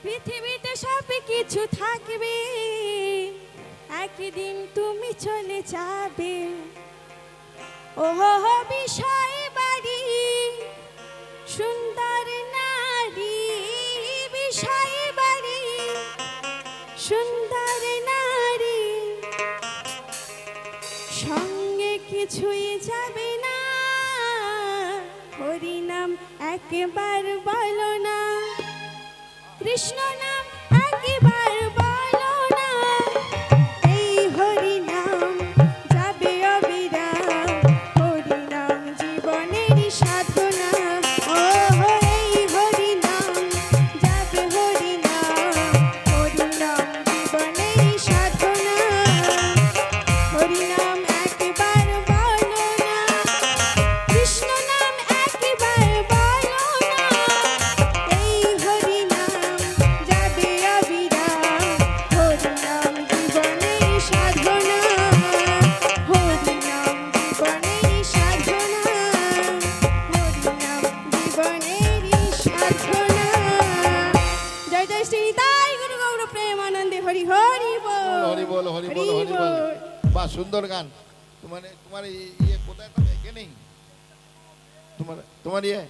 পৃথিবীতে সব কিছু থাকবে, একদিন তুমি চলে যাবে। ওহ বিষয় বাড়ি সুন্দর নারী, বিষয় বাড়ি সুন্দর নারী, সঙ্গে কিছুই যাবে না। হরি নাম একবার বলো না, কৃষ্ণ নাম একবার বলো না, এই হরি নাম যাবে অবিরাম। হরি নাম জীবনেরই সাধনা, ও এই হরি নাম যাবে, হরি নাম জীবনেরই সাধনা। হরি নাম একবার বলো না, কৃষ্ণ নাম একবার বলো না, এই হরি নাম যাবে অবিরাম। হরি নাম জীবনেরই সাধনা, হরি নাম জীবনেরই সাধনা, হরি নাম জীবনেরই সাধনা। জয় জয় শ্রী তাই গুরু গৌর প্রেমানন্দে হরি হরি বল, হরি বল, হরি বল, হরি বল। বাহ, সুন্দর গান। তোমার ইয়ে কোথায় থাকে? এখানেই তোমার ইয়ে